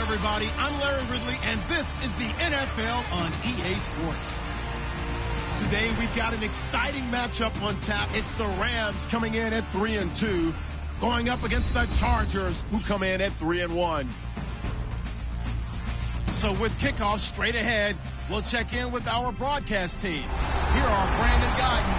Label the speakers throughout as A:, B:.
A: everybody. I'm Larry Ridley, and this is the NFL on EA Sports. Today, we've got an exciting matchup on tap. It's the Rams coming in at 3-2, going up against the Chargers, who come in at 3-1. So with kickoff straight ahead, we'll check in with our broadcast team. Here are Brandon Godden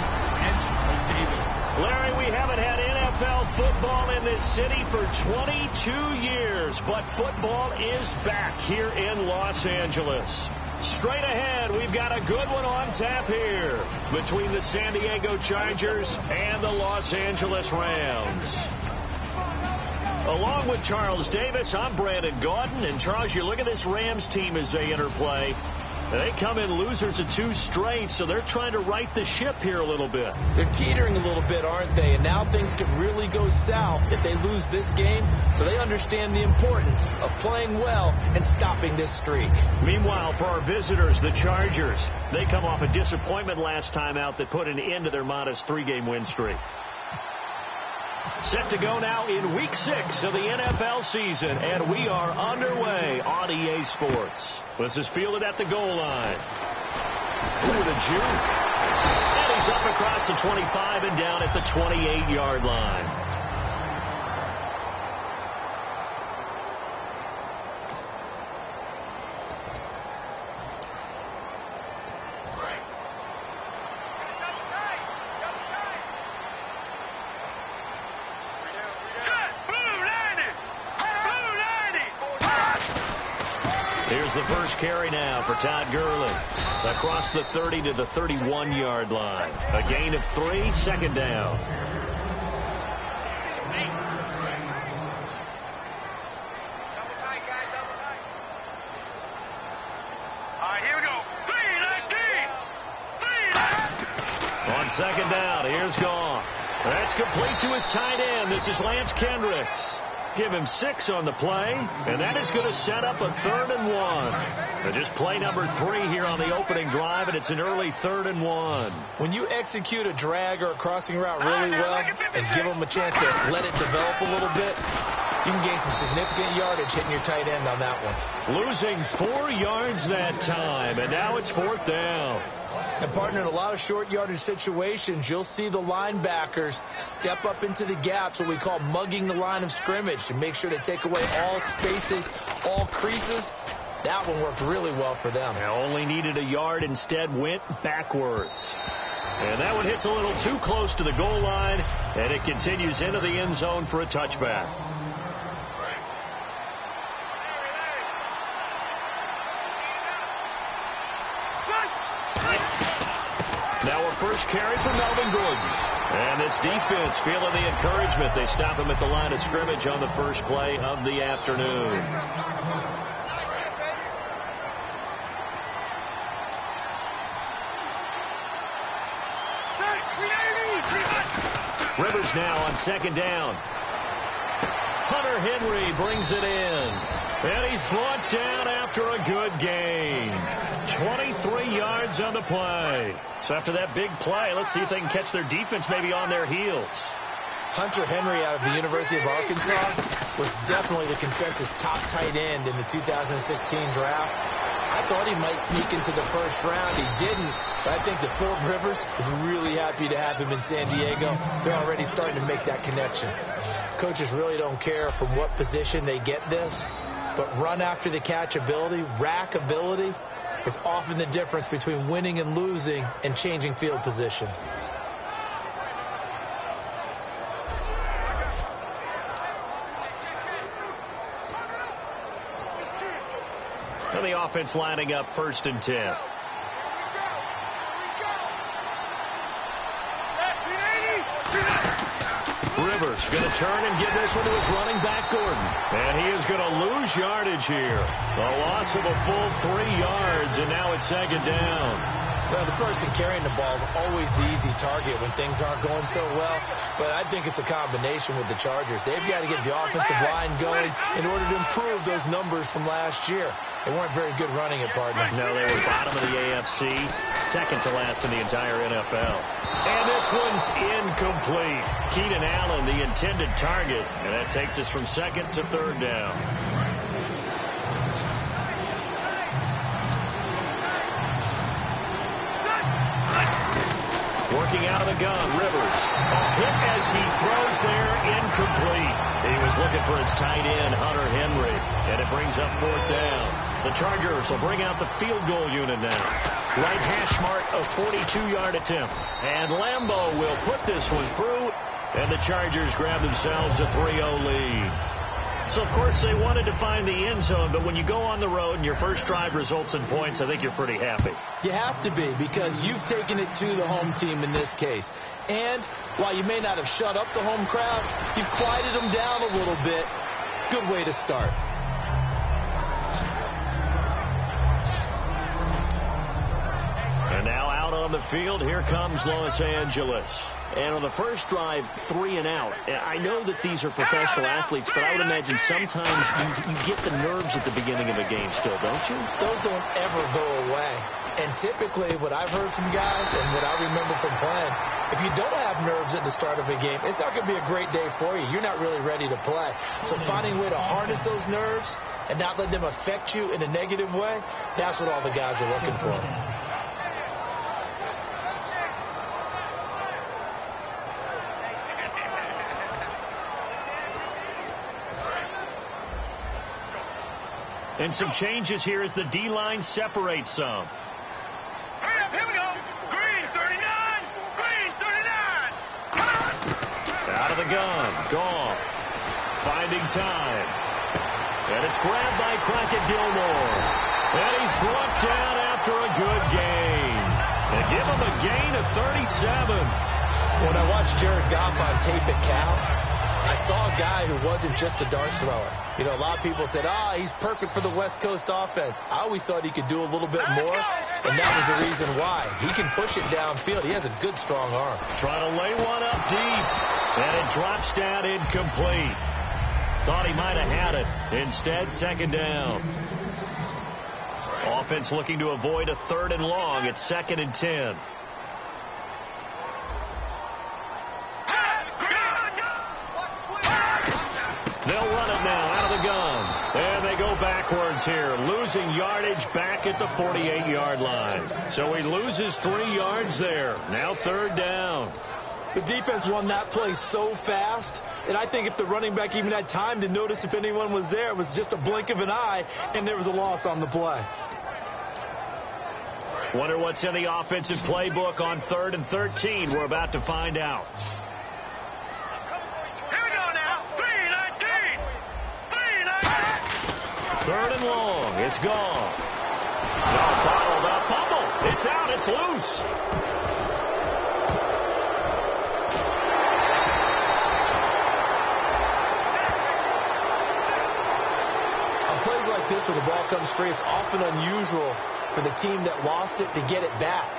A: and Charles Davis.
B: Larry, we haven't had NFL football in this city for 22 years, but football is back here in Los Angeles. Straight ahead, we've got a good one on tap here between the San Diego Chargers and the Los Angeles Rams. Along with Charles Davis, I'm Brandon Gaudin. And Charles, you look at this Rams team as they interplay. They come in losers of 2 straight, so they're trying to right the ship here a little bit.
C: They're teetering a little bit, aren't they? And now things could really go south if they lose this game, so they understand the importance of playing well and stopping this streak.
B: Meanwhile, for our visitors, the Chargers, they come off a disappointment last time out that put an end to their modest 3-game win streak. Set to go now in Week 6 of the NFL season, and we are underway on EA Sports. This is fielded at the goal line. Ooh, the juke. And he's up across the 25 and down at the 28-yard line. Here's the first carry now for Todd Gurley. Across the 30 to the 31-yard line. A gain of 3, second down.
D: All right, here we go. 3-19.
B: On second down, here's Goff. That's complete to his tight end. This is Lance Kendricks. Give him 6 on the play, and that is going to set up a 3rd and 1. Just play number 3 here on the opening drive, and it's an early 3rd and 1.
C: When you execute a drag or a crossing route really well and give them a chance to let it develop a little bit, you can gain some significant yardage hitting your tight end on that one.
B: Losing 4 yards that time, and now it's 4th down.
C: And, partner, in a lot of short yardage situations, you'll see the linebackers step up into the gaps, what we call mugging the line of scrimmage, to make sure they take away all spaces, all creases. That one worked really well for them.
B: They only needed a yard, instead went backwards. And that one hits a little too close to the goal line, and it continues into the end zone for a touchback. Now a first carry for Melvin Gordon. And this defense feeling the encouragement. They stop him at the line of scrimmage on the first play of the afternoon. Rivers now on second down. Hunter Henry brings it in. And he's brought down after a good gain. 23 yards on the play. So after that big play, let's see if they can catch their defense maybe on their heels.
C: Hunter Henry out of the University of Arkansas was definitely the consensus top tight end in the 2016 draft. I thought he might sneak into the first round. He didn't, but I think that Philip Rivers is really happy to have him in San Diego. They're already starting to make that connection. Coaches really don't care from what position they get this, but run after the catch ability, rack ability, is often the difference between winning and losing and changing field position.
B: And the offense lining up 1st and 10. Rivers going to turn and give this one to his running back, Gordon. And he is going to lose yardage here. A loss of a full 3 yards, and now it's second down.
C: Well, the person carrying the ball is always the easy target when things aren't going so well. But I think it's a combination with the Chargers. They've got to get the offensive line going in order to improve those numbers from last year. They weren't very good running it, partner.
B: No, they were bottom of the AFC, second to last in the entire NFL. And this one's incomplete. Keenan Allen, the intended target, and that takes us from second to third down. the gun. Rivers. A hit as he throws there, incomplete. He was looking for his tight end, Hunter Henry, and it brings up 4th down. The Chargers will bring out the field goal unit now. Right hash mark, a 42-yard attempt. And Lambeau will put this one through, and the Chargers grab themselves a 3-0 lead. So, of course, they wanted to find the end zone, but when you go on the road and your first drive results in points, I think you're pretty happy.
C: You have to be, because you've taken it to the home team in this case. And while you may not have shut up the home crowd, you've quieted them down a little bit. Good way to start.
B: And now out on the field, here comes Los Angeles. And on the first drive, 3 and out. I know that these are professional athletes, but I would imagine sometimes you get the nerves at the beginning of a game still, don't you?
C: Those don't ever go away. And typically, what I've heard from guys and what I remember from playing, if you don't have nerves at the start of a game, it's not going to be a great day for you. You're not really ready to play. So finding a way to harness those nerves and not let them affect you in a negative way, that's what all the guys are looking for.
B: And some changes here as the D-line separates some.
D: Hurry up, here we go. Green 39. Green 39.
B: Out of the gun. Gone. Finding time. And it's grabbed by Crockett Gilmore. And he's brought down after a good gain. And give him a gain of 37.
C: When I watched Jared Goff on tape at Cal, I saw a guy who wasn't just a dart thrower. You know, a lot of people said, he's perfect for the West Coast offense. I always thought he could do a little bit more, and that was the reason why. He can push it downfield. He has a good, strong arm.
B: Trying to lay one up deep, and it drops down incomplete. Thought he might have had it. Instead, 2nd down. Offense looking to avoid a 3rd and long. It's 2nd and 10. They'll run it now out of the gun. And they go backwards here, losing yardage back at the 48-yard line. So he loses 3 yards there. Now 3rd down.
C: The defense won that play so fast, and I think if the running back even had time to notice if anyone was there, it was just a blink of an eye, and there was a loss on the play.
B: Wonder what's in the offensive playbook on 3rd and 13. We're about to find out.
D: Here we go now. 3-19. 3-19.
B: 3rd and long. It's gone. No, bottled up. Fumble. It's out. It's loose.
C: On plays like this where the ball comes free, it's often unusual for the team that lost it to get it back,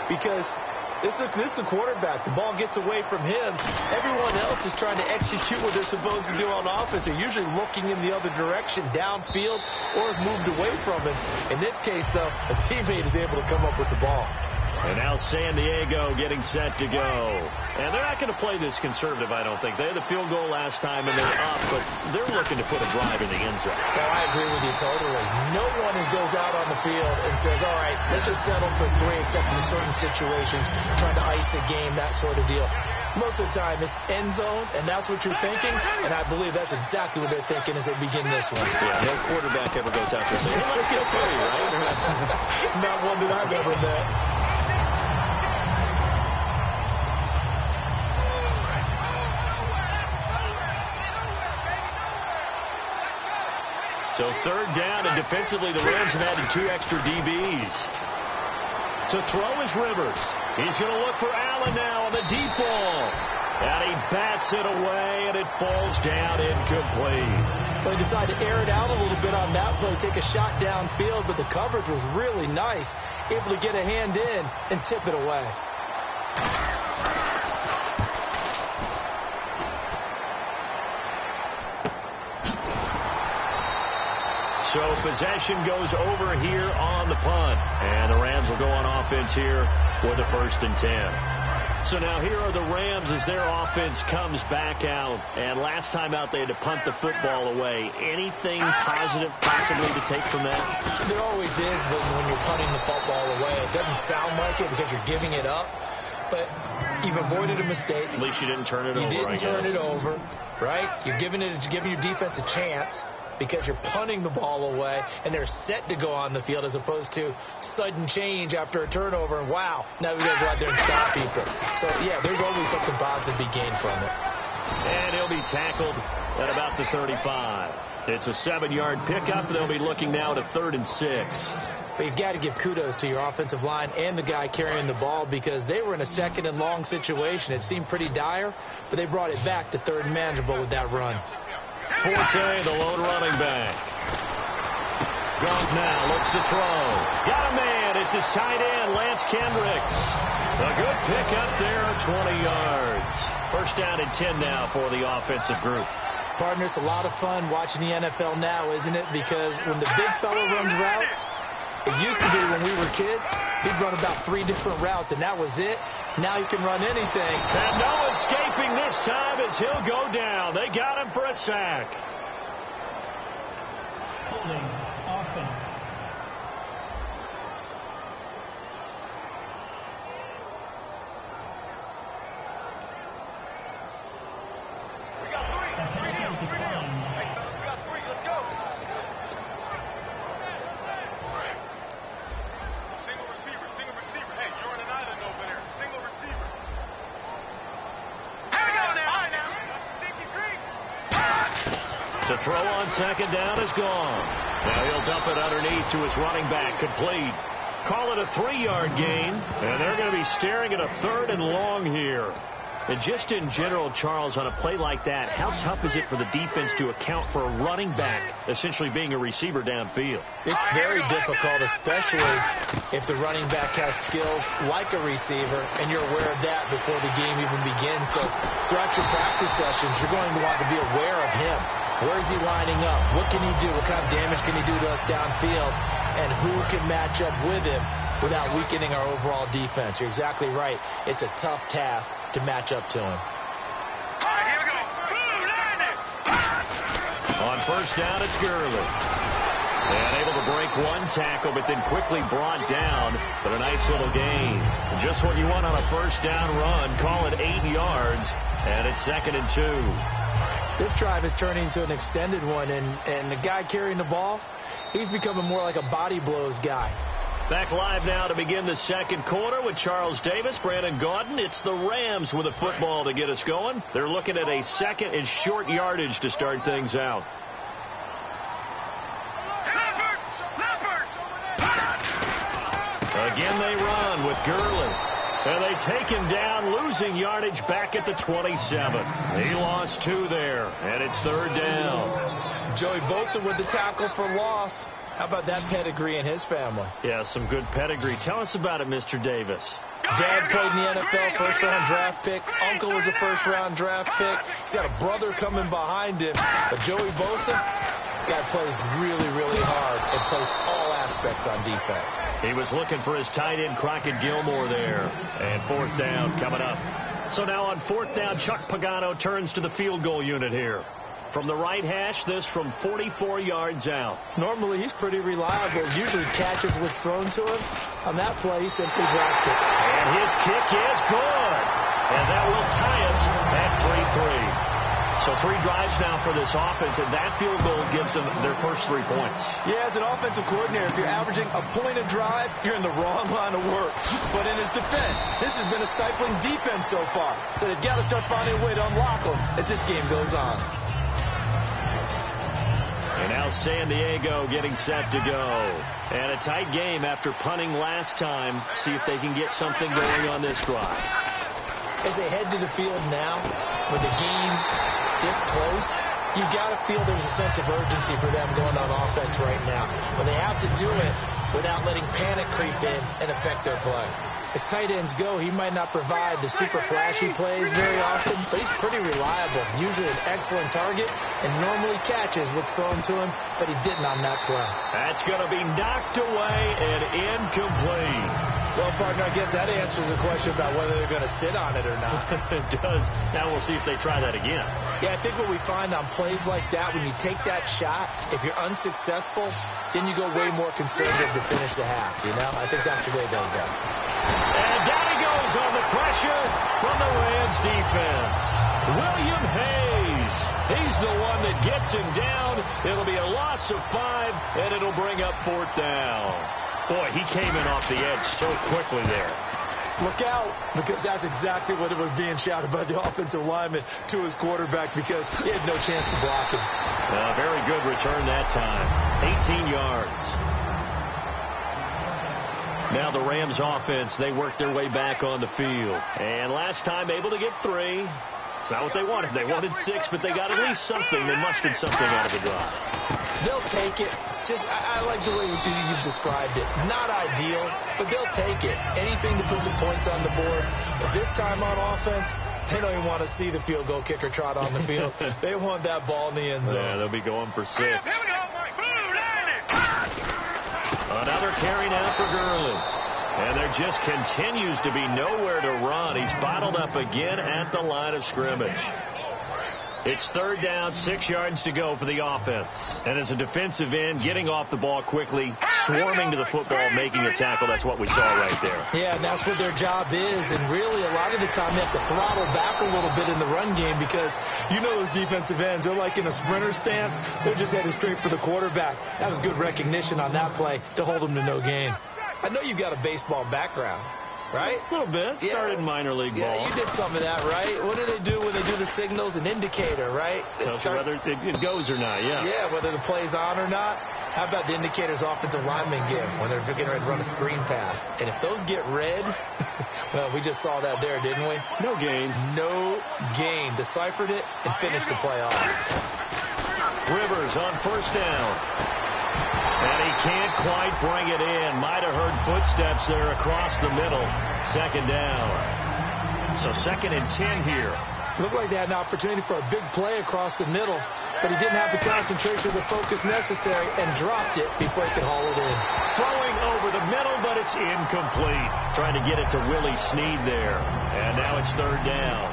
C: because this is the quarterback. The ball gets away from him. Everyone else is trying to execute what they're supposed to do on offense. They're usually looking in the other direction, downfield, or have moved away from it. In this case, though, a teammate is able to come up with the ball.
B: And now San Diego getting set to go. And they're not going to play this conservative, I don't think. They had the field goal last time, and they're up, but they're looking to put a drive in the end zone.
C: Oh, I agree with you totally. No one goes out on the field and says, all right, let's just settle for 3, except in certain situations, trying to ice a game, that sort of deal. Most of the time, it's end zone, and that's what you're thinking, and I believe that's exactly what they're thinking as they begin this one.
B: Yeah, no quarterback ever goes out there and says, hey, let's get 3, right?
C: Not one that I've ever met.
B: So 3rd down, and defensively the Rams have added 2 extra DBs. To throw is Rivers. He's going to look for Allen now on the deep ball. And he bats it away, and it falls down incomplete.
C: Well, he decided to air it out a little bit on that play, take a shot downfield, but the coverage was really nice. Able to get a hand in and tip it away.
B: So possession goes over here on the punt. And the Rams will go on offense here with a 1st and 10. So now here are the Rams as their offense comes back out. And last time out they had to punt the football away. Anything positive possibly to take from that?
C: There always is when you're punting the football away. It doesn't sound like it because you're giving it up. but you've avoided a mistake.
B: At least you didn't turn it over.
C: You didn't turn
B: guess.
C: it over, right? You're giving your defense a chance because you're punting the ball away, and they're set to go on the field as opposed to sudden change after a turnover, and wow, now we've got to go out there and stop people. So, yeah, there's always something positive to be gained from it.
B: And he'll be tackled at about the 35. It's a 7-yard pickup. They'll be looking now to 3rd and 6.
C: But you've got to give kudos to your offensive line and the guy carrying the ball because they were in a 2nd and long situation. It seemed pretty dire, but they brought it back to 3rd and manageable with that run.
B: Forte, the lone running back. Goes now, looks to throw. Got a man. It's his tight end, Lance Kendricks. A good pickup there of 20 yards. First down and 10 now for the offensive group.
C: Partner, it's a lot of fun watching the NFL now, isn't it? Because when the big fella runs routes, it used to be when we were kids, he'd run about 3 different routes, and that was it. Now he can run anything.
B: And no escaping this time as he'll go down. They got him for a sack.
E: Holding offense.
D: We got 3.
E: That penalty is declined.
D: Hey, we got 3. Let's go. Single receiver. Hey, you're on an island over there. Single receiver. Here we go now. All right, now. Safety creek.
B: To throw on 2nd down is gone. Now he'll dump it underneath to his running back. Complete. Call it a 3-yard gain. And they're going to be staring at a 3rd and long here. And just in general, Charles, on a play like that, how tough is it for the defense to account for a running back essentially being a receiver downfield?
C: It's very difficult, especially if the running back has skills like a receiver, and you're aware of that before the game even begins. So throughout your practice sessions, you're going to want to be aware of him. Where is he lining up? What can he do? What kind of damage can he do to us downfield? And who can match up with him without weakening our overall defense? You're exactly right. It's a tough task to match up to him.
D: All right, here we go. Boom, landed.
B: On 1st down, it's Gurley. And able to break 1 tackle, but then quickly brought down. But a nice little gain. Just what you want on a 1st down run. Call it 8 yards. And it's 2nd and 2.
C: This drive is turning into an extended one, and the guy carrying the ball, he's becoming more like a body blows guy.
B: Back live now to begin the 2nd quarter with Charles Davis, Brandon Gaudin. It's the Rams with a football to get us going. They're looking at a 2nd and short yardage to start things out. Again they run with Gurley. And they take him down, losing yardage back at the 27. He lost 2 there, and it's 3rd down.
C: Joey Bosa with the tackle for loss. How about that pedigree in his family?
B: Yeah, some good pedigree. Tell us about it, Mr. Davis.
C: Dad played in the NFL, 1st-round draft pick. Uncle was a 1st-round draft pick. He's got a brother coming behind him. But Joey Bosa, guy plays really, really hard and plays all aspects on defense.
B: He was looking for his tight end, Crockett Gilmore, there. And 4th down coming up. So now on 4th down, Chuck Pagano turns to the field goal unit here. From the right hash, this from 44 yards out.
C: Normally, he's pretty reliable. Usually catches what's thrown to him. On that play, he simply dropped it.
B: And his kick is good. And that will tie us at 3-3. So 3 drives now for this offense, and that field goal gives them their first 3 points.
C: Yeah, as an offensive coordinator, if you're averaging a point a drive, you're in the wrong line of work. But in his defense, this has been a stifling defense so far. So they've got to start finding a way to unlock them as this game goes on.
B: And now San Diego getting set to go. And a tight game after punting last time. See if they can get something going on this drive.
C: As they head to the field now, with the game this close, you got to feel there's a sense of urgency for them going on offense right now. But they have to do it without letting panic creep in and affect their play. As tight ends go, he might not provide the super flashy plays very often, but he's pretty reliable, usually an excellent target, and normally catches what's thrown to him, but he didn't on that play.
B: That's going to be knocked away and incomplete.
C: Well, partner, I guess that answers the question about whether they're going to sit on it or not.
B: It does. Now we'll see if they try that again.
C: Yeah, I think what we find on plays like that, when you take that shot, if you're unsuccessful, then you go way more conservative to finish the half, you know? I think that's the way they'll go.
B: And down he goes throws on the pressure from the Rams defense. William Hayes. He's the one that gets him down. It'll be a loss of 5, and it'll bring up 4th down. Boy, he came in off the edge so quickly there.
C: Look out, because that's exactly what it was being shouted by the offensive lineman to his quarterback, because he had no chance to block him.
B: Very good return that time. 18 yards. Now the Rams offense, they work their way back on the field. And last time able to get 3. It's not what they wanted. They wanted 6, but they got at least something. They mustered something out of the drive.
C: They'll take it. I like the way you've described it. Not ideal, but they'll take it. Anything to put some points on the board. But this time on offense, they don't even want to see the field goal kicker trot on the field. They want that ball in the end zone.
B: Yeah, they'll be going for 6.
D: Here we go, Mike.
B: Another carry now for Gurley. And there just continues to be nowhere to run. He's bottled up again at the line of scrimmage. It's 3rd down, 6 yards to go for the offense. And as a defensive end, getting off the ball quickly, swarming to the football, making a tackle, that's what we saw right there.
C: Yeah, and that's what their job is. And really, a lot of the time, they have to throttle back a little bit in the run game, because you know those defensive ends, they're like in a sprinter stance. They're just headed straight for the quarterback. That was good recognition on that play to hold them to no gain. I know you've got a baseball background, right?
B: A little bit. Started in minor league ball.
C: Yeah, you did some of that, right? What do they do when they do the signals? An indicator, right?
B: Whether it goes or not, yeah.
C: Yeah, whether the play's on or not. How about the indicators offensive linemen give when they're getting ready to run a screen pass? And if those get red, well, we just saw that there, didn't we?
B: No gain.
C: No gain. Deciphered it and finished the play off.
B: Rivers on 1st down. And he can't quite bring it in. Might have heard footsteps there across the middle. 2nd down. So 2nd and 10 here.
C: Looked like they had an opportunity for a big play across the middle, but he didn't have the concentration or the focus necessary and dropped it before he could haul it in.
B: Throwing over the middle, but it's incomplete. Trying to get it to Willie Snead there. And now it's 3rd down.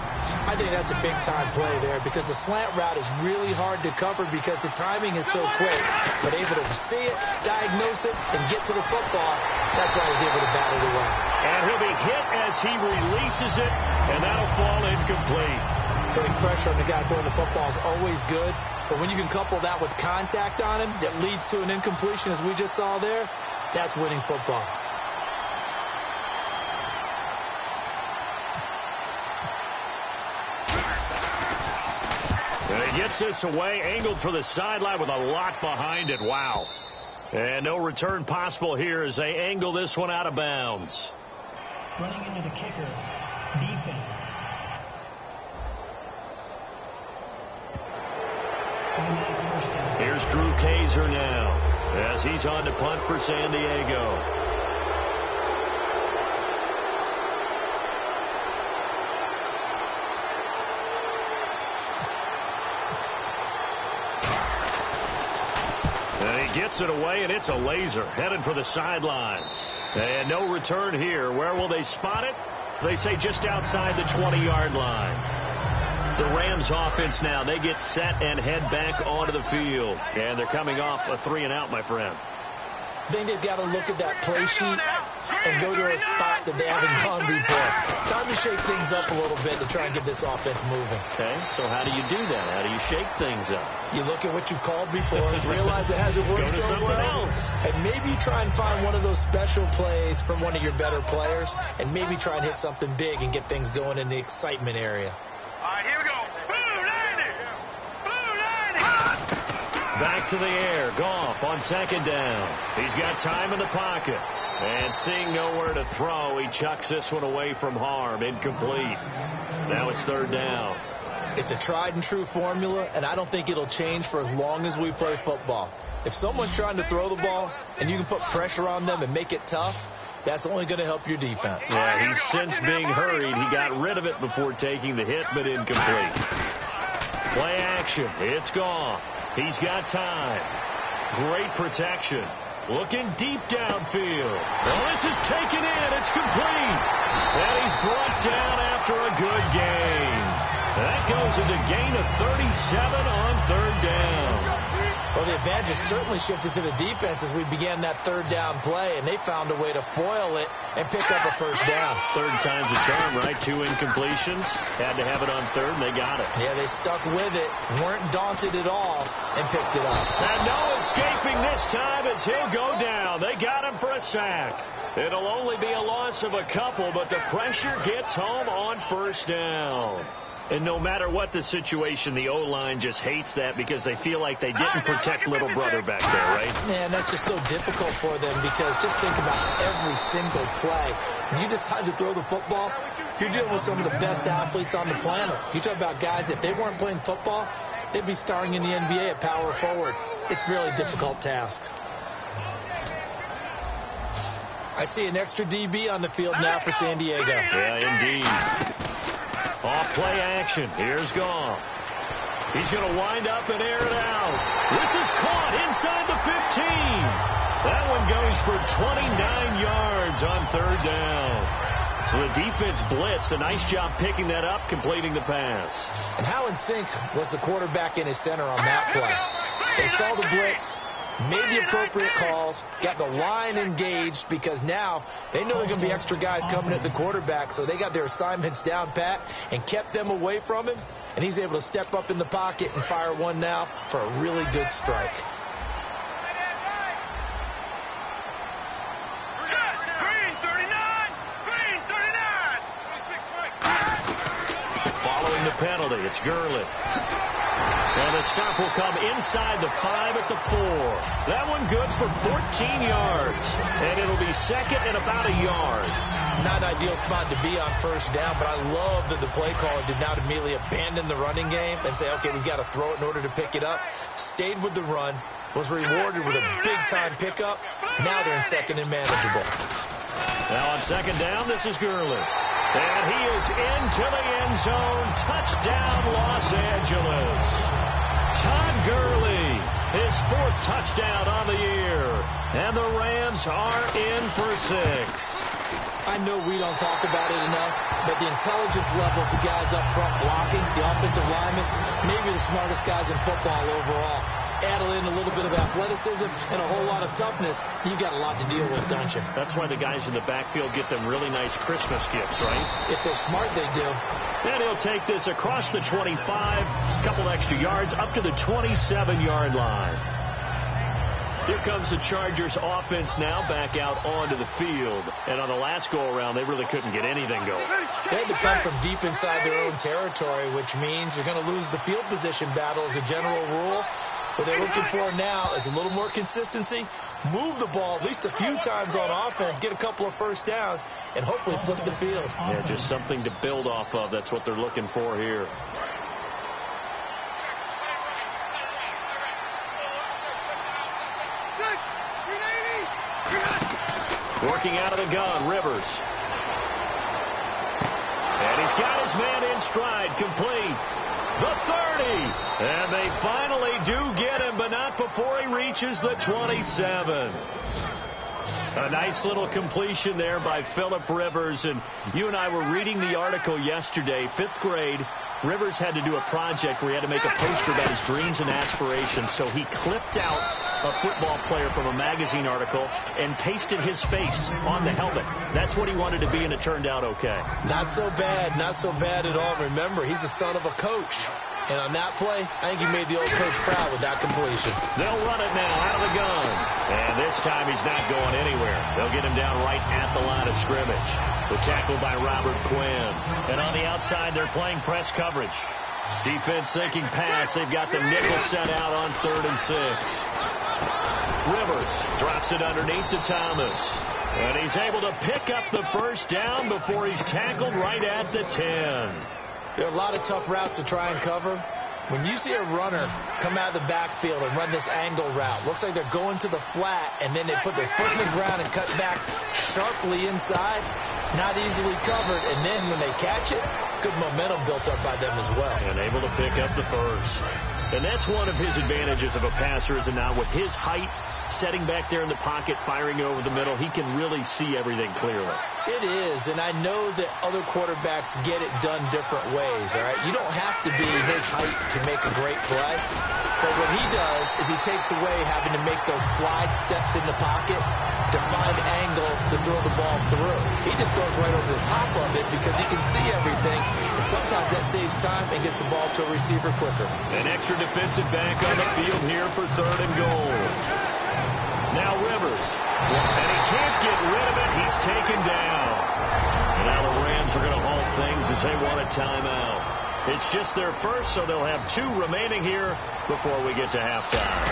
C: I think that's a big-time play there, because the slant route is really hard to cover because the timing is so quick. But able to see it, diagnose it, and get to the football, that's why he's able to bat it away.
B: And he'll be hit as he releases it, and that'll fall incomplete.
C: Putting pressure on the guy throwing the football is always good, but when you can couple that with contact on him that leads to an incompletion, as we just saw there, that's winning football.
B: And he gets this away, angled for the sideline with a lot behind it. Wow. And no return possible here as they angle this one out of bounds.
E: Running into the kicker. Defense. First down.
B: Here's Drew Kaiser now as he's on to punt for San Diego. And he gets it away, and it's a laser headed for the sidelines. And no return here. Where will they spot it? They say just outside the 20-yard line. The Rams offense now, they get set and head back onto the field. And they're coming off a 3-and-out, my friend.
C: I think they've got to look at that play sheet and go to a spot that they haven't gone before. Time to shake things up a little bit to try and get this offense moving.
B: Okay, so how do you do that? How do you shake things up?
C: You look at what you've called before, realize it hasn't worked
B: Go to
C: somewhere else. And maybe try and find one of those special plays from one of your better players, and maybe try and hit something big and get things going in the excitement area.
D: All right, here we go. Blue 90. Blue 90.
B: Back to the air. Goff on 2nd down. He's got time in the pocket. And seeing nowhere to throw, he chucks this one away from harm. Incomplete. Now it's 3rd down.
C: It's a tried-and-true formula, and I don't think it'll change for as long as we play football. If someone's trying to throw the ball and you can put pressure on them and make it tough, that's only going to help your defense.
B: Yeah, he's since being hurried. He got rid of it before taking the hit, but incomplete. Play action. It's Goff. He's got time. Great protection. Looking deep downfield. Well, this is taken in. It's complete. And he's brought down after a good gain. That goes as a gain of 37 on 3rd down.
C: Well, the advantage has certainly shifted to the defense as we began that third down play, and they found a way to foil it and pick up a first down.
B: Third time's a charm, right? 2 incompletions. Had to have it on third, and they got it.
C: Yeah, they stuck with it, weren't daunted at all, and picked it up.
B: And no escaping this time as he'll go down. They got him for a sack. It'll only be a loss of a couple, but the pressure gets home on first down. And no matter what the situation, the O-line just hates that because they feel like they didn't protect little brother back there, right?
C: Man, that's just so difficult for them because just think about every single play. When you decide to throw the football, you're dealing with some of the best athletes on the planet. You talk about guys, if they weren't playing football, they'd be starring in the NBA at power forward. It's a really difficult task. I see an extra DB on the field now for San Diego.
B: Yeah, indeed. Off play action. Here's Goff. He's going to wind up and air it out. This is caught inside the 15. That one goes for 29 yards on third down. So the defense blitzed. A nice job picking that up, completing the pass.
C: And how in sync was the quarterback and his center on that play? They saw the blitz, made the appropriate calls, got the line engaged because now they know they're going to be extra guys coming at the quarterback, so they got their assignments down pat and kept them away from him, and he's able to step up in the pocket and fire one now for a really good strike.
D: Green 39! Green 39!
B: Following the penalty, it's Gurley. And the stop will come inside the 5 at the 4. That one good for 14 yards. And it'll be second and about a yard.
C: Not an ideal spot to be on first down, but I love that the play caller did not immediately abandon the running game and say, okay, we've got to throw it in order to pick it up. Stayed with the run, was rewarded with a big-time pickup. Now they're in second and manageable.
B: Now on second down, this is Gurley. And he is into the end zone. Touchdown, Los Angeles. Todd Gurley, his 4th touchdown on the year. And the Rams are in for 6.
C: I know we don't talk about it enough, but the intelligence level of the guys up front blocking, the offensive linemen, maybe the smartest guys in football overall. Add in a little bit of athleticism and a whole lot of toughness, you got a lot to deal with, don't you?
B: That's why the guys in the backfield get them really nice Christmas gifts, right?
C: If they're smart, they do.
B: And he'll take this across the 25, a couple extra yards, up to the 27-yard line. Here comes the Chargers offense now back out onto the field. And on the last go-around, they really couldn't get anything going.
C: They had to come from deep inside their own territory, which means they're going to lose the field position battle as a general rule. What they're looking for now is a little more consistency, move the ball at least a few times on offense, get a couple of first downs, and hopefully flip the field.
B: Yeah, just something to build off of. That's what they're looking for here. Working out of the gun, Rivers. And he's got his man in stride, complete. The 30. And they finally do get him, but not before he reaches the 27. A nice little completion there by Phillip Rivers. And you and I were reading the article yesterday, 5th grade. Rivers had to do a project where he had to make a poster about his dreams and aspirations. So he clipped out a football player from a magazine article and pasted his face on the helmet. That's what he wanted to be, and it turned out okay.
C: Not so bad. Not so bad at all. Remember, he's the son of a coach. And on that play, I think he made the old coach proud with that completion.
B: They'll run it now out of the gun. And this time he's not going anywhere. They'll get him down right at the line of scrimmage. The tackle by Robert Quinn. And on the outside, they're playing press coverage. Defense thinking pass. They've got the nickel set out on 3rd and 6. Rivers drops it underneath to Thomas. And he's able to pick up the first down before he's tackled right at the 10.
C: There are a lot of tough routes to try and cover. When you see a runner come out of the backfield and run this angle route, looks like they're going to the flat, and then they put their foot in the ground and cut back sharply inside, not easily covered, and then when they catch it, good momentum built up by them as well.
B: And able to pick up the first. And that's one of his advantages of a passer, is it not? With his height setting back there in the pocket, firing over the middle. He can really see everything clearly.
C: It is, and I know that other quarterbacks get it done different ways, all right? You don't have to be his height to make a great play, but what he does is he takes away having to make those slide steps in the pocket to find angles to throw the ball through. He just throws right over the top of it because he can see everything, and sometimes that saves time and gets the ball to a receiver quicker.
B: An extra defensive back on the field here for 3rd and goal. Now Rivers, and he can't get rid of it. He's taken down. And now the Rams are going to halt things as they want a timeout. It's just their first, so they'll have 2 remaining here before we get to halftime.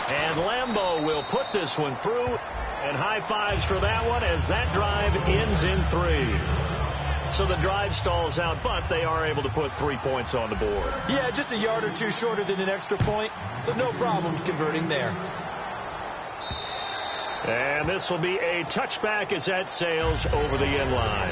B: And Lambeau will put this one through, and high fives for that one as that drive ends in 3. So the drive stalls out, but they are able to put 3 points on the board.
C: Yeah, just a yard or 2 shorter than an extra point, so no problems converting there.
B: And this will be a touchback as that sails over the end line.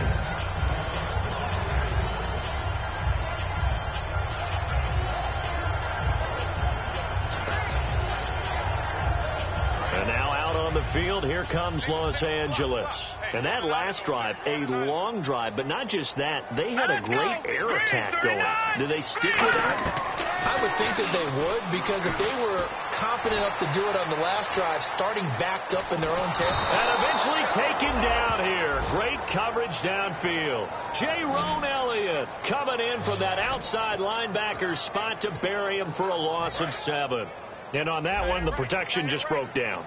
B: And now out on the field, here comes Los Angeles. And that last drive, a long drive, but not just that, they had a great air attack going. Do they stick with that?
C: I would think that they would, because if they were confident enough to do it on the last drive, starting backed up in their own territory.
B: And eventually taken down here. Great coverage downfield. Jerome Elliott coming in from that outside linebacker spot to bury him for a loss of 7. And on that one, the protection just broke down.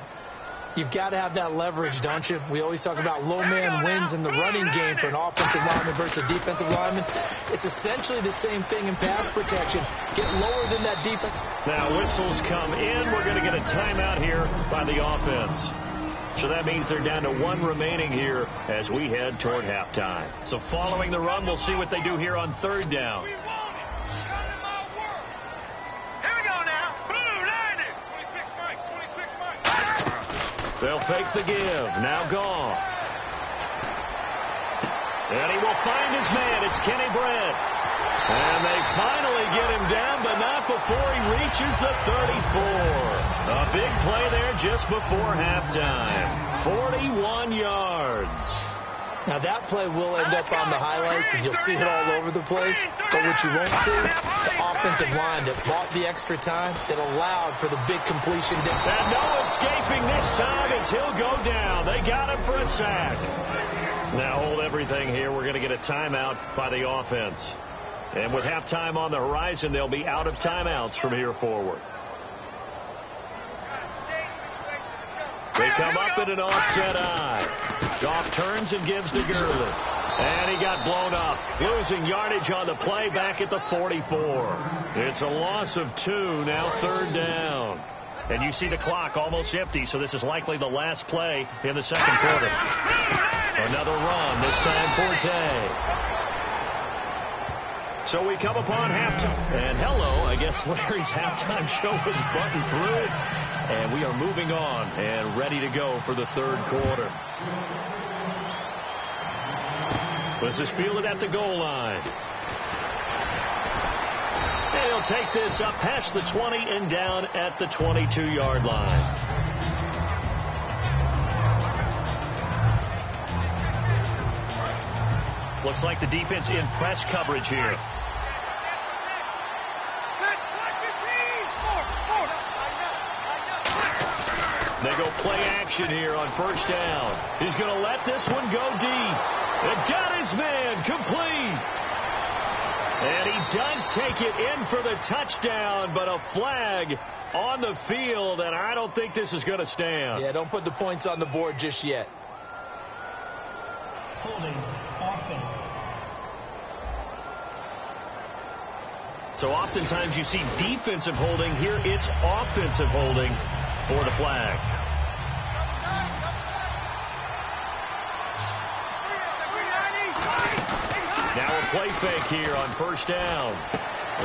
C: You've got to have that leverage, don't you? We always talk about low man wins in the running game for an offensive lineman versus a defensive lineman. It's essentially the same thing in pass protection. Get lower than that defense.
B: Now whistles come in. We're going to get a timeout here by the offense. So that means they're down to 1 remaining here as we head toward halftime. So following the run, we'll see what they do here on 3rd down. They'll fake the give. Now gone. And he will find his man. It's Kenny Brett. And they finally get him down, but not before he reaches the 34. A big play there just before halftime. 41 yards.
C: Now that play will end up on the highlights, and you'll see it all over the place. But what you won't see, the offensive line that bought the extra time, that allowed for the big completion.
B: And no escaping this time as he'll go down. They got him for a sack. Now hold everything here. We're going to get a timeout by the offense. And with halftime on the horizon, they'll be out of timeouts from here forward. They come up in an offset eye. Goff turns and gives to Gurley. And he got blown up. Losing yardage on the play back at the 44. It's a loss of 2. Now 3rd down. And you see the clock almost empty, so this is likely the last play in the 2nd quarter. Another run, this time Forte. So we come upon halftime. And hello, I guess Larry's halftime show was buttoned through. And we are moving on and ready to go for the 3rd quarter. This is fielded at the goal line. And he'll take this up past the 20 and down at the 22-yard line. Looks like the defense in press coverage here. They go play action here on 1st down. He's going to let this one go deep. And got his man complete. And he does take it in for the touchdown, but a flag on the field, and I don't think this is going to stand.
C: Yeah, don't put the points on the board just yet.
E: Holding offense.
B: So oftentimes you see defensive holding. Here it's offensive holding for the flag. Now a play fake here on 1st down.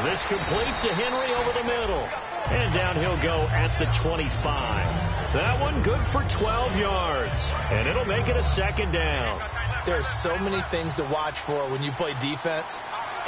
B: This completes to Henry over the middle. And down he'll go at the 25. That one good for 12 yards. And it'll make it a 2nd down.
C: There are so many things to watch for when you play defense.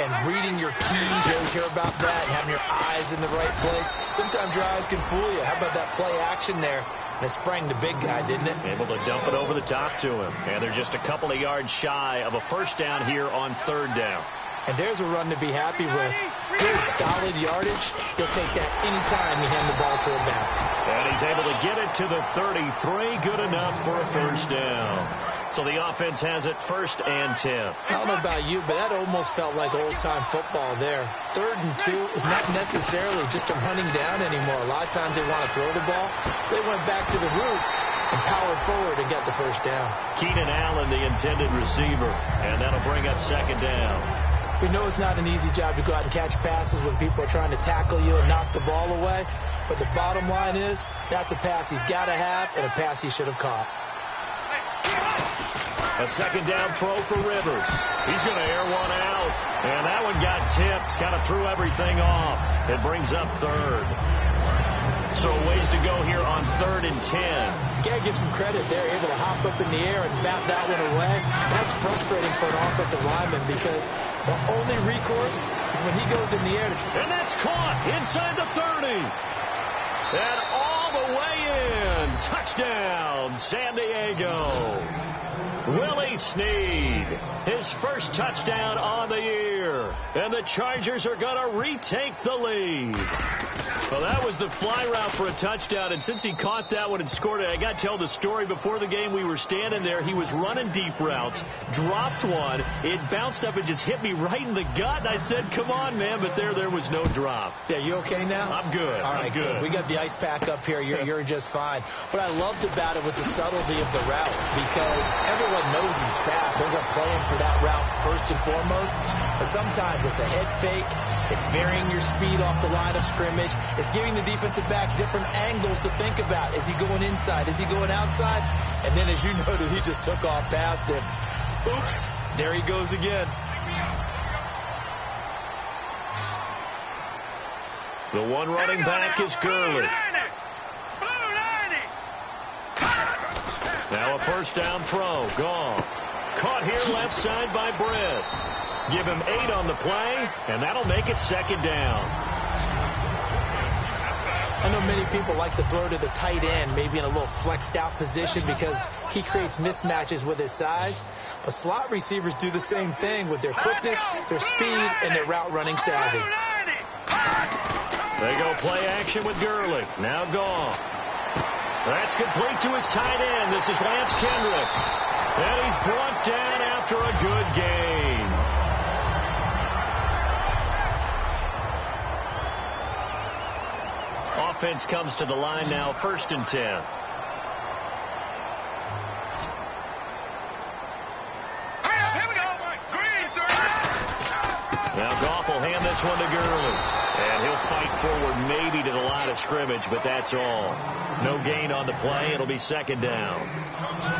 C: and reading your keys. You always hear about that, and having your eyes in the right place. Sometimes your eyes can fool you. How about that play action there? And it sprang the big guy, didn't it?
B: Able to dump it over the top to him. And they're just a couple of yards shy of a first down here on third down.
C: And there's a run to be happy with. Good, solid yardage. He'll take that anytime you hand the ball to him back.
B: And he's able to get it to the 33. Good enough for a first down. So the offense has it 1st and 10.
C: I don't know about you, but that almost felt like old-time football there. 3rd and 2 is not necessarily just a running down anymore. A lot of times they want to throw the ball. They went back to the roots and powered forward and got the first down.
B: Keenan Allen, the intended receiver. And that'll bring up 2nd down.
C: We know it's not an easy job to go out and catch passes when people are trying to tackle you and knock the ball away. But the bottom line is, that's a pass he's got to have and a pass he should have caught.
B: A 2nd down throw for Rivers. He's going to air one out. And that one got tipped. Kind of threw everything off. It brings up 3rd. So ways to go here on 3rd and 10.
C: Gotta give some credit. They're able to hop up in the air and bat that one away. That's frustrating for an offensive lineman because the only recourse is when he goes in the air.
B: And that's caught inside the 30. And all the way in. Touchdown, San Diego. Willie Snead, his first touchdown on the year. And the Chargers are going to retake the lead. Well, that was the fly route for a touchdown, and since he caught that one and scored it, I got to tell the story. Before the game, we were standing there. He was running deep routes, dropped one. It bounced up and just hit me right in the gut, and I said, come on, man, but there was no drop.
C: Yeah, you okay now?
B: I'm good.
C: All right, good. We got the ice pack up here. You're just fine. What I loved about it was the subtlety of the route because everyone knows he's fast. They're going to play him for that route first and foremost, but sometimes it's a head fake. It's varying your speed off the line of scrimmage. It's giving the defensive back different angles to think about. Is he going inside? Is he going outside? And then, as you noted, he just took off past him. Oops, there he goes again.
B: The one running back is Gurley. Now a first down throw. Gone. Caught here left side by Britt. Give him 8 on the play, and that'll make it 2nd down.
C: I know many people like to throw to the tight end, maybe in a little flexed out position because he creates mismatches with his size. But slot receivers do the same thing with their quickness, their speed, and their route running savvy.
B: They go play action with Gurley. Now gone. That's complete to his tight end. This is Lance Kendricks. And he's brought down after a good game. Offense comes to the line now, 1st and 10. Now Goff will hand this one to Gurley. And he'll fight forward maybe to the line of scrimmage, but that's all. No gain on the play. It'll be 2nd down.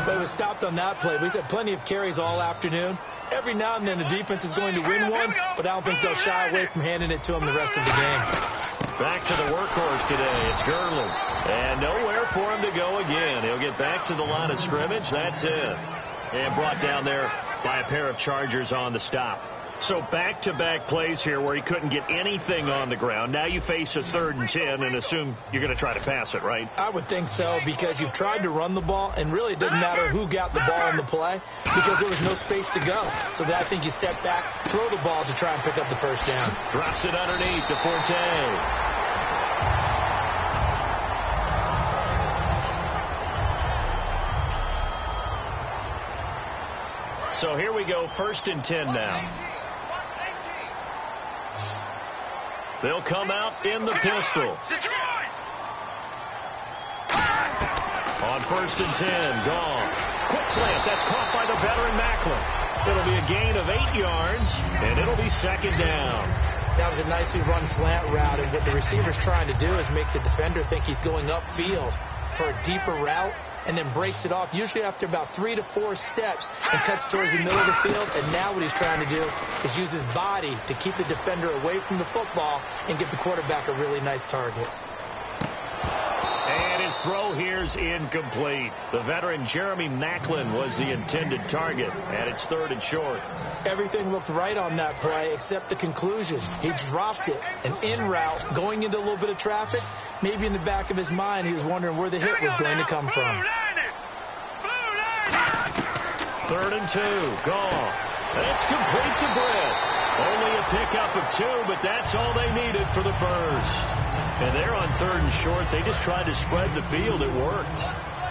C: But it was stopped on that play. We've had plenty of carries all afternoon. Every now and then the defense is going to win one, but I don't think they'll shy away from handing it to him the rest of the game.
B: Back to the workhorse today. It's Gurley. And nowhere for him to go again. He'll get back to the line of scrimmage. That's it. And brought down there by a pair of Chargers on the stop. So back-to-back plays here where he couldn't get anything on the ground. Now you face a 3rd and 10 and assume you're going to try to pass it, right?
C: I would think so because you've tried to run the ball, and really it doesn't matter who got the ball in the play because there was no space to go. So I think you step back, throw the ball to try and pick up the first down.
B: Drops it underneath to Forte. So here we go, 1st and 10 now. They'll come out in the pistol. On 1st and 10, gone. Quick slant, that's caught by the veteran Macklin. It'll be a gain of 8 yards, and it'll be 2nd down.
C: That was a nicely run slant route, and what the receiver's trying to do is make the defender think he's going upfield for a deeper route, and then breaks it off, usually after about 3 to 4 steps, and cuts towards the middle of the field. And now what he's trying to do is use his body to keep the defender away from the football and give the quarterback a really nice target.
B: And his throw here's incomplete. The veteran Jeremy Maclin was the intended target, and it's 3rd and short.
C: Everything looked right on that play except the conclusion. He dropped it, an in route, going into a little bit of traffic. Maybe in the back of his mind, he was wondering where the hit was going to come from.
B: 3rd and 2, gone. It's complete to Britt. Only a pickup of 2, but that's all they needed for the first. And they're on 3rd and short. They just tried to spread the field. It worked.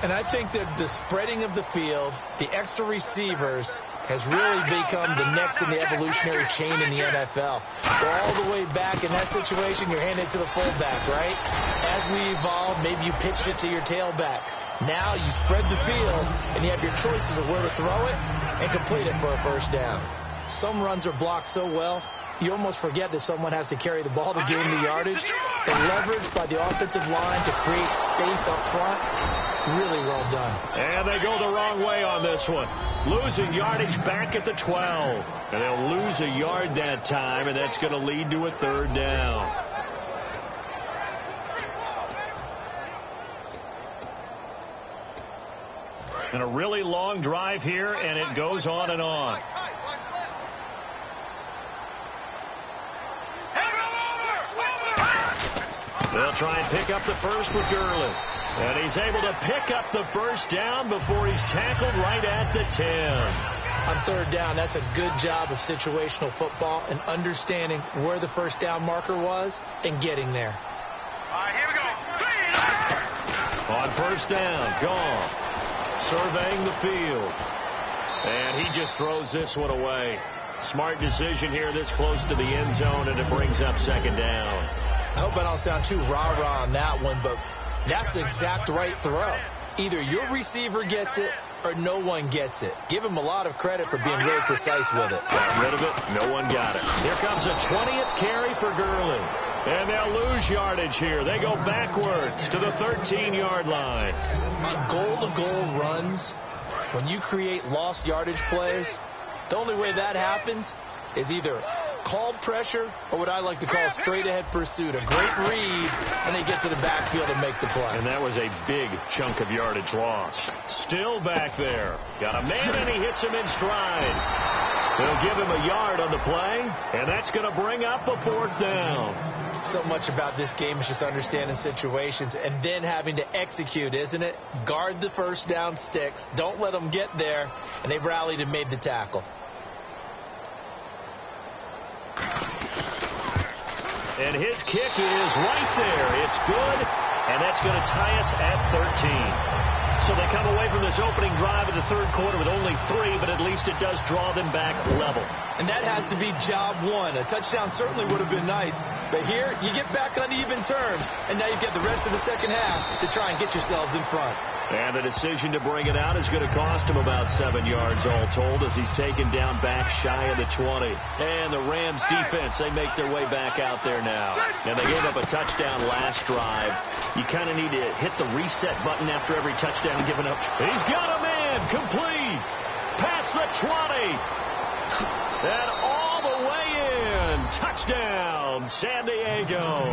C: And I think that the spreading of the field, the extra receivers, has really become the next in the evolutionary chain in the NFL. Go all the way back in that situation, you're handing it to the fullback, right? As we evolve, maybe you pitched it to your tailback. Now you spread the field, and you have your choices of where to throw it and complete it for a first down. Some runs are blocked so well, you almost forget that someone has to carry the ball to gain the yardage. The leverage by the offensive line to create space up front, really well done.
B: And they go the wrong way on this one. Losing yardage back at the 12. And they'll lose a yard that time, and that's going to lead to a 3rd down. And a really long drive here, and it goes on and on. They'll try and pick up the first with Gurley. And he's able to pick up the first down before he's tackled right at the 10.
C: On 3rd down, that's a good job of situational football and understanding where the first down marker was and getting there.
D: All right, here we go.
B: On 1st down, gone. Surveying the field. And he just throws this one away. Smart decision here this close to the end zone, and it brings up 2nd down.
C: I hope I don't sound too rah-rah on that one, but that's the exact right throw. Either your receiver gets it or no one gets it. Give him a lot of credit for being really precise with it.
B: Got rid of it. No one got it. Here comes a 20th carry for Gurley. And they'll lose yardage here. They go backwards to the 13-yard line.
C: On goal-to-goal runs, when you create lost yardage plays, the only way that happens is either called pressure or what I like to call straight-ahead pursuit. A great read, and they get to the backfield and make the play.
B: And that was a big chunk of yardage loss. Still back there. Got a man, and he hits him in stride. They'll give him a yard on the play, and that's going to bring up a 4th down.
C: So much about this game is just understanding situations and then having to execute, isn't it? Guard the first down sticks. Don't let them get there, and they've rallied and made the tackle.
B: And his kick is right there. It's good, and that's going to tie us at 13. So they come away from this opening drive in the 3rd quarter with only 3, but at least it does draw them back level.
C: And that has to be job one. A touchdown certainly would have been nice, but here you get back on even terms, and now you get the rest of the second half to try and get yourselves in front.
B: And the decision to bring it out is going to cost him about 7 yards all told as he's taken down back shy of the 20. And the Rams defense, they make their way back out there now. And they gave up a touchdown last drive. You kind of need to hit the reset button after every touchdown given up. He's got a man complete. Past the 20. And all the way in. Touchdown, San Diego.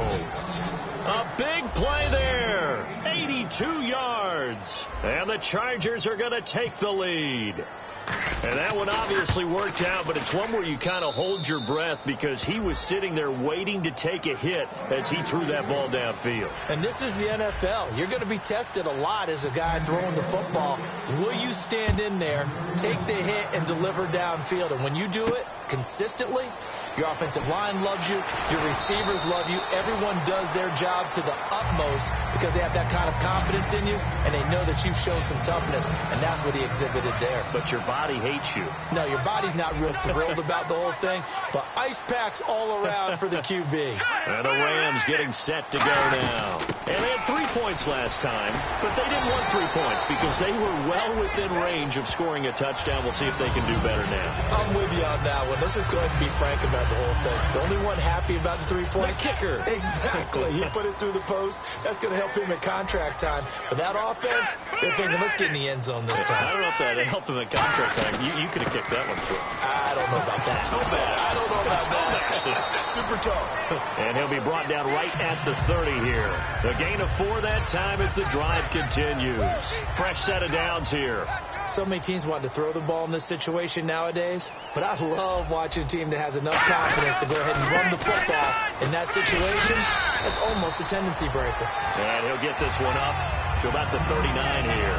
B: A big play there. 82 yards. And the Chargers are going to take the lead. And that one obviously worked out, but it's one where you kind of hold your breath because he was sitting there waiting to take a hit as he threw that ball downfield.
C: And this is the NFL. You're going to be tested a lot as a guy throwing the football. Will you stand in there, take the hit, and deliver downfield? And when you do it consistently, your offensive line loves you. Your receivers love you. Everyone does their job to the utmost because they have that kind of confidence in you, and they know that you've shown some toughness, and that's what he exhibited there.
B: But your body hates you.
C: No, your body's not real thrilled about the whole thing, but ice packs all around for the QB.
B: And the Rams getting set to go now. And they had 3 points last time, but they didn't want 3 points because they were well within range of scoring a touchdown. We'll see if they can do better now.
C: I'm with you on that one. Let's just go ahead and be frank about the whole thing. The only one happy about the 3-point?
B: The kicker.
C: Exactly. He put it through the post. That's going to help him at contract time. But that offense, they're thinking, let's get in the end zone this time.
B: I don't know if that helped him at contract time. You could have kicked that one through.
C: I don't know about that.
B: Too bad.
C: I don't know about that. Super tough.
B: And he'll be brought down right at the 30 here. The Gain of 4 that time as the drive continues. Fresh set of downs here.
C: So many teams want to throw the ball in this situation nowadays, but I love watching a team that has enough confidence to go ahead and run the football. In that situation, that's almost a tendency breaker.
B: And he'll get this one up to about the 39 here.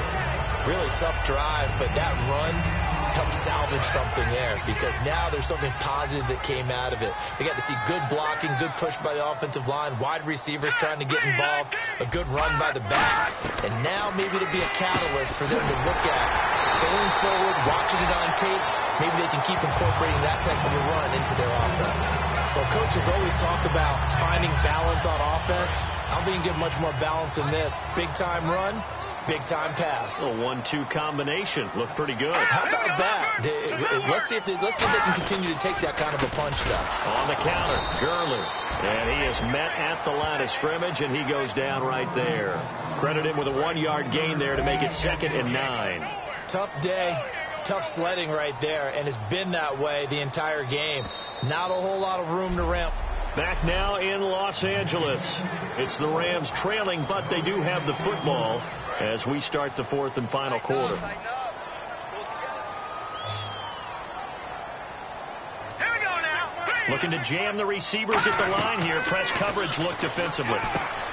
C: Really tough drive, but that run helped salvage something there because now there's something positive that came out of it. They got to see good blocking, good push by the offensive line, wide receivers trying to get involved, a good run by the back, and now maybe to be a catalyst for them to look at going forward, watching it on tape. Maybe they can keep incorporating that type of a run into their offense. Well, coaches always talk about finding balance on offense. I don't think you can get much more balance than this. Big-time run, big-time pass.
B: A 1-2 combination. Looked pretty good.
C: How about that? Let's see if they can continue to take that kind of a punch, though.
B: On the counter, Gurley. And he is met at the line of scrimmage, and he goes down right there. Credit him with a 1-yard gain there to make it 2nd and 9.
C: Tough day, tough sledding right there, and it's been that way the entire game. Not a whole lot of room to ramp.
B: Back now in Los Angeles. It's the Rams trailing, but they do have the football as we start the 4th and final quarter. Looking to jam the receivers at the line here. Press coverage look defensively.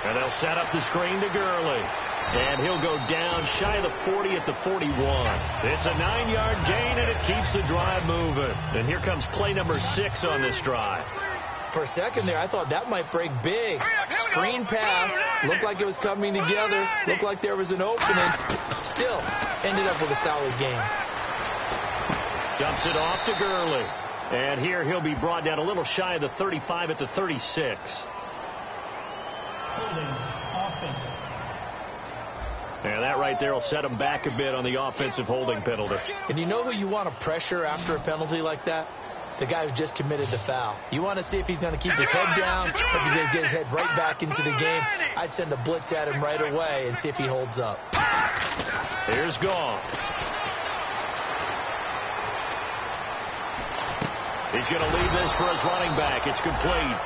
B: And they'll set up the screen to Gurley. And he'll go down shy of the 40 at the 41. It's a 9-yard gain, and it keeps the drive moving. And here comes play number 6 on this drive.
C: For a second there, I thought that might break big. Screen pass. Looked like it was coming together. Looked like there was an opening. Still ended up with a solid game.
B: Dumps it off to Gurley. And here he'll be brought down a little shy of the 35 at the 36.
E: Holding offense.
B: And that right there will set him back a bit on the offensive holding penalty.
C: And you know who you want to pressure after a penalty like that? The guy who just committed the foul. You want to see if he's going to keep his head down, if he's going to get his head right back into the game. I'd send a blitz at him right away and see if he holds up.
B: Here's Goff. He's going to leave this for his running back. It's complete.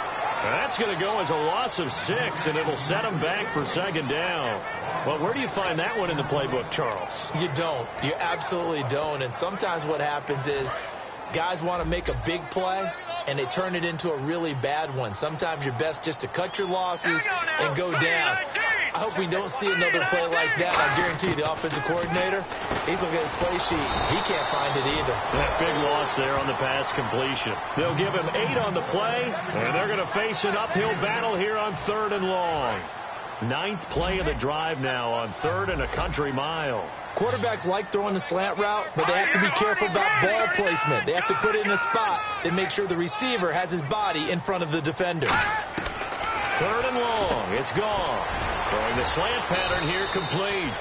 B: That's going to go as a loss of 6, and it'll set him back for 2nd down. Well, where do you find that one in the playbook, Charles?
C: You don't. You absolutely don't. And sometimes what happens is guys want to make a big play, and they turn it into a really bad one. Sometimes you're best just to cut your losses and go down. I hope we don't see another play like that. I guarantee you the offensive coordinator, he's looking at his play sheet. He can't find it either.
B: That big loss there on the pass completion. They'll give him 8 on the play, and they're going to face an uphill battle here on 3rd and long. 9th play of the drive now on 3rd and a country mile.
C: Quarterbacks like throwing the slant route, but they have to be careful about ball placement. They have to put it in a spot that makes sure the receiver has his body in front of the defender.
B: 3rd and long. It's gone. Throwing the slant pattern here complete.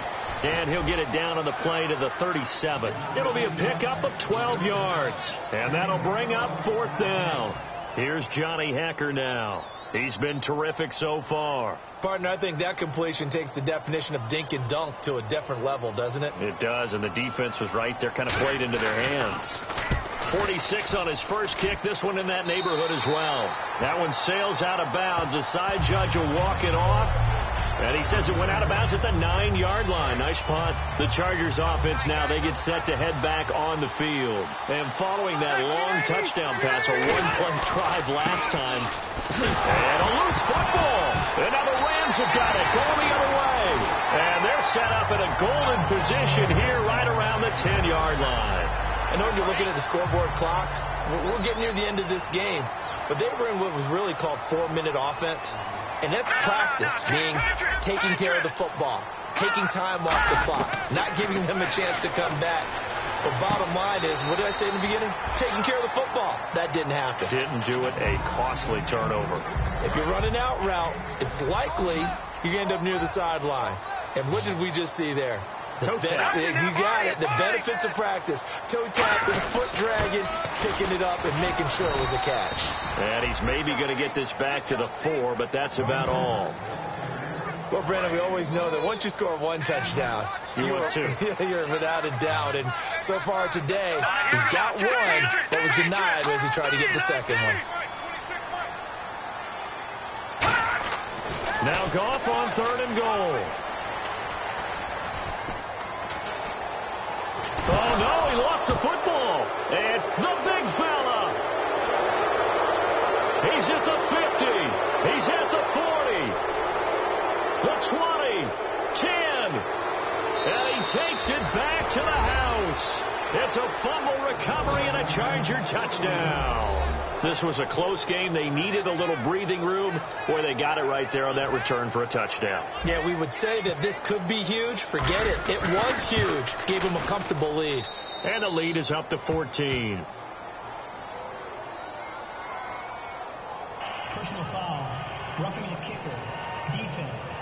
B: And he'll get it down on the play to the 37. It'll be a pickup of 12 yards. And that'll bring up 4th down. Here's Johnny Hecker now. He's been terrific so far.
C: Partner, I think that completion takes the definition of dink and dunk to a different level, doesn't it?
B: It does, and the defense was right there, kind of played into their hands. 46 on his first kick, this one in that neighborhood as well. That one sails out of bounds. The side judge will walk it off. And he says it went out of bounds at the 9-yard line. Nice punt. The Chargers offense now, they get set to head back on the field. And following that long touchdown pass, a 1-play drive last time. And a loose football. And now the Rams have got it going the other way. And they're set up in a golden position here right around the 10-yard line.
C: I know you're looking at the scoreboard clock. We're getting near the end of this game. But they were in what was really called 4-minute offense. And that's practice, being taking care of the football, taking time off the clock, not giving them a chance to come back. But bottom line is, what did I say in the beginning? Taking care of the football. That didn't happen.
B: Didn't do it. A costly turnover.
C: If you're running out route, it's likely you end up near the sideline. And what did we just see there? You got it. The benefits of practice. Toe tapping, foot dragging, picking it up, and making sure it was a catch.
B: And he's maybe going to get this back to the 4, but that's about all.
C: Well, Brandon, we always know that once you score 1 touchdown, you're without a doubt. And so far today, he's got 1 that was denied as he tried to get the second one.
B: Now Goff on 3rd and goal. Oh, no, he lost the football. And the big fella. He's at the 50. He's at the 40. The 20. 10. And he takes it back to the house. It's a fumble recovery and a Charger touchdown. This was a close game. They needed a little breathing room. Boy, they got it right there on that return for a touchdown.
C: Yeah, we would say that this could be huge. Forget it. It was huge. Gave him a comfortable lead.
B: And the lead is up to 14.
E: Personal foul. Roughing the kicker. Defense.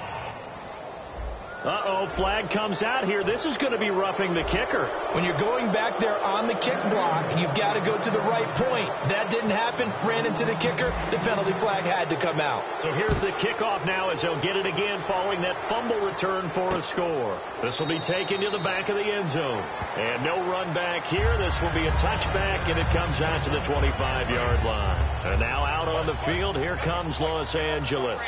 B: Uh-oh, flag comes out here. This is going to be roughing the kicker.
C: When you're going back there on the kick block, you've got to go to the right point. That didn't happen. Ran into the kicker. The penalty flag had to come out.
B: So here's the kickoff now as they'll get it again following that fumble return for a score. This will be taken to the back of the end zone. And no run back here. This will be a touchback, and it comes out to the 25-yard line. And now out on the field, here comes Los Angeles.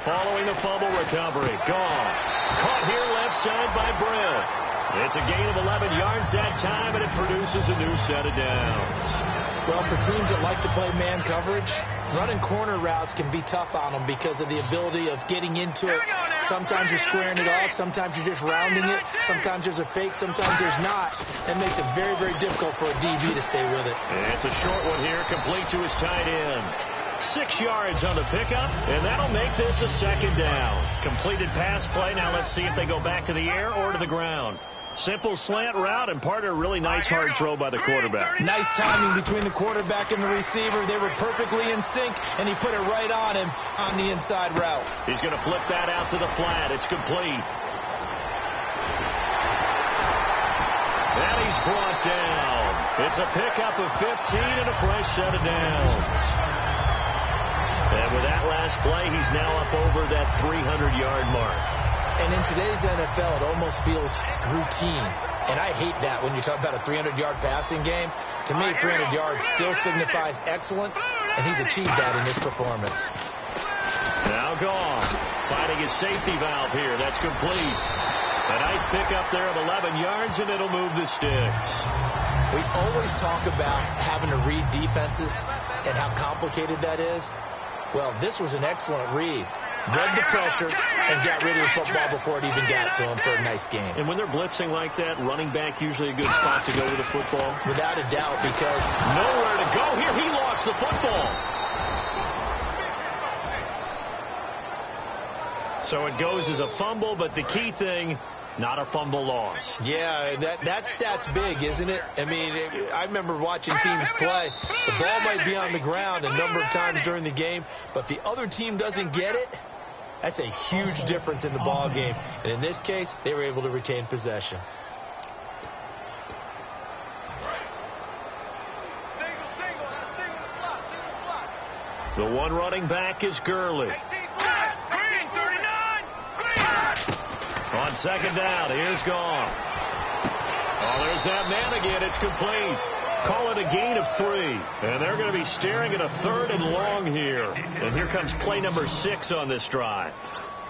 B: Following the fumble recovery. Gone. Caught here left side by Brent. It's a gain of 11 yards that time, and it produces a new set of downs.
C: Well, for teams that like to play man coverage, running corner routes can be tough on them because of the ability of getting into it. Sometimes you're squaring it off. Sometimes you're just rounding it. Sometimes there's a fake. Sometimes there's not. That makes it very, very difficult for a DB to stay with it.
B: And it's a short one here, complete to his tight end. 6 yards on the pickup, and that'll make this a second down. Completed pass play. Now let's see if they go back to the air or to the ground. Simple slant route and part of a really nice hard throw by the quarterback.
C: Nice timing between the quarterback and the receiver. They were perfectly in sync, and he put it right on him on the inside route.
B: He's going to flip that out to the flat. It's complete. And he's brought down. It's a pickup of 15 and a fresh set of downs. And with that last play, he's now up over that 300-yard mark.
C: And in today's NFL, it almost feels routine. And I hate that when you talk about a 300-yard passing game. To me, 300 yards still signifies excellence, and he's achieved that in this performance.
B: Now gone. Finding his safety valve here. That's complete. A nice pickup there of 11 yards, and it'll move the sticks.
C: We always talk about having to read defenses and how complicated that is. Well, this was an excellent read. Read the pressure and got rid of the football before it even got to him for a nice game.
B: And when they're blitzing like that, running back usually a good spot to go with the football?
C: Without a doubt, because
B: nowhere to go here. He lost the football. So it goes as a fumble, but the key thing, not a fumble loss.
C: Yeah, that stat's big, isn't it? I mean, I remember watching teams play. The ball might be on the ground a number of times during the game, but if the other team doesn't get it, that's a huge difference in the ball game. And in this case, they were able to retain possession.
B: The one running back is Gurley. On second down, here's Goff. Oh, there's that man again. It's complete. Call it a gain of 3. And they're going to be staring at a 3rd and long here. And here comes play number 6 on this drive.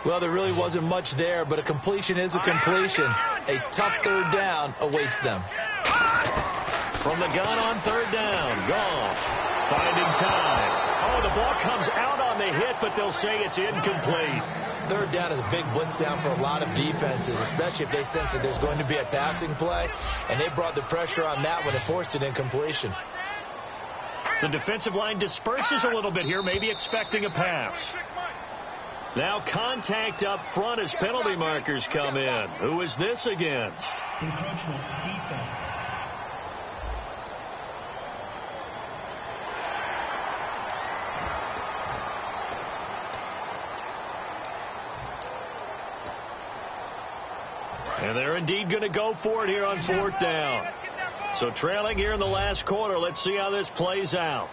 C: Well, there really wasn't much there, but a completion is a completion. A tough 3rd down awaits them.
B: From the gun on 3rd down, Goff finding time. Oh, the ball comes out on the hit, but they'll say it's incomplete.
C: 3rd down is a big blitz down for a lot of defenses, especially if they sense that there's going to be a passing play, and they brought the pressure on that one and forced an incompletion.
B: The defensive line disperses a little bit here, maybe expecting a pass. Now contact up front as penalty markers come in. Who is this against?
E: Encroachment defense.
B: And they're indeed going to go for it here on 4th down. So trailing here in the last quarter, let's see how this plays out.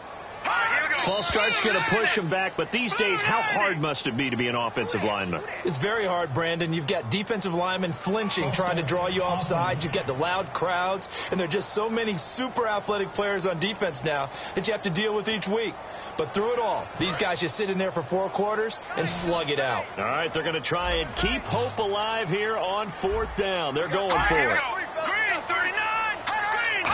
B: False start's going to push him back, but these days, how hard must it be to be an offensive lineman?
C: It's very hard, Brandon. You've got defensive linemen flinching, trying to draw you off sides. You've got the loud crowds, and there are just so many super athletic players on defense now that you have to deal with each week. But through it all, these guys just sit in there for 4 quarters and slug it out.
B: All right, they're going to try and keep hope alive here on 4th down. They're going for it.
D: Green, 39. Green.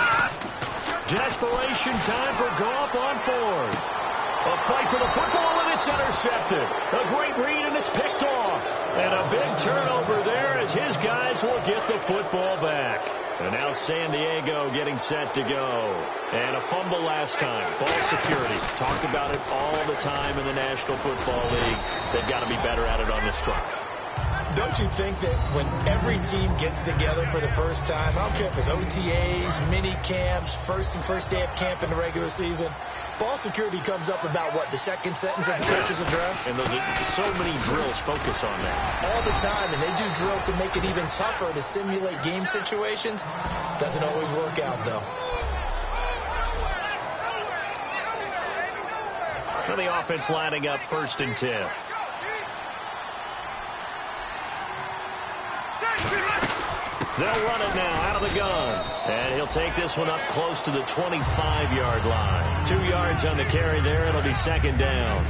B: Desperation time for Goff on 4th. A fight for the football, and it's intercepted. A great read, and it's picked off. And a big turnover there as his guys will get the football back. And now San Diego getting set to go. And a fumble last time. Ball security. Talked about it all the time in the National Football League. They've got to be better at it on this drive.
C: Don't you think that when every team gets together for the first time, I don't care if it's OTAs, mini camps, first day of camp in the regular season, ball security comes up about, what, the second sentence of the coach's address?
B: And so many drills focus on that.
C: All the time, and they do drills to make it even tougher to simulate game situations. Doesn't always work out, though.
B: For the offense lining up 1st and 10. They'll run it now out of the gun. And he'll take this one up close to the 25-yard line. 2 yards on the carry there. It'll be 2nd down.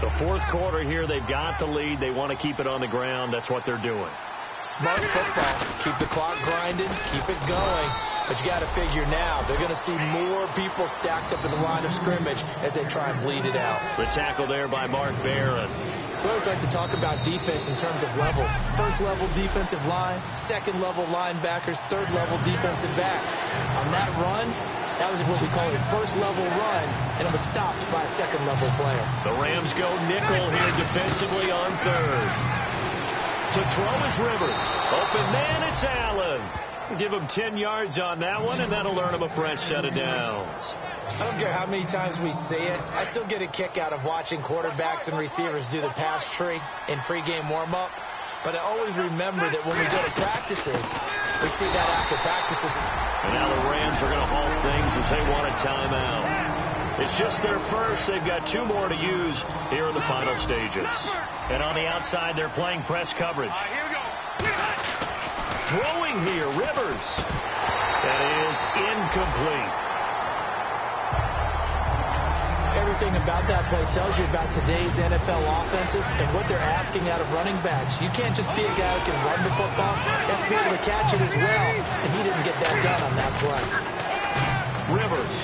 B: The 4th quarter here, they've got the lead. They want to keep it on the ground. That's what they're doing.
C: Smart football. Keep the clock grinding. Keep it going. But you got to figure now, they're going to see more people stacked up in the line of scrimmage as they try and bleed it out.
B: The tackle there by Mark Barron.
C: We always like to talk about defense in terms of levels. 1st level defensive line, 2nd level linebackers, 3rd level defensive backs. On that run, that was what we call a 1st level run, and it was stopped by a 2nd level player.
B: The Rams go nickel here defensively on 3rd. To throw is Rivers. Open man, it's Allen. Give him 10 yards on that one, and that'll earn him a fresh set of downs.
C: I don't care how many times we see it. I still get a kick out of watching quarterbacks and receivers do the pass tree in pregame warm-up. But I always remember that when we go to practices, we see that after practices.
B: And now the Rams are going to halt things as they want a timeout. It's just their first. They've got 2 more to use here in the final stages. And on the outside, they're playing press coverage.
D: Here we go.
B: Throwing here, Rivers. That is incomplete.
C: Everything about that play tells you about today's NFL offenses and what they're asking out of running backs. You can't just be a guy who can run the football. You have to be able to catch it as well. And he didn't get that done on that play.
B: Rivers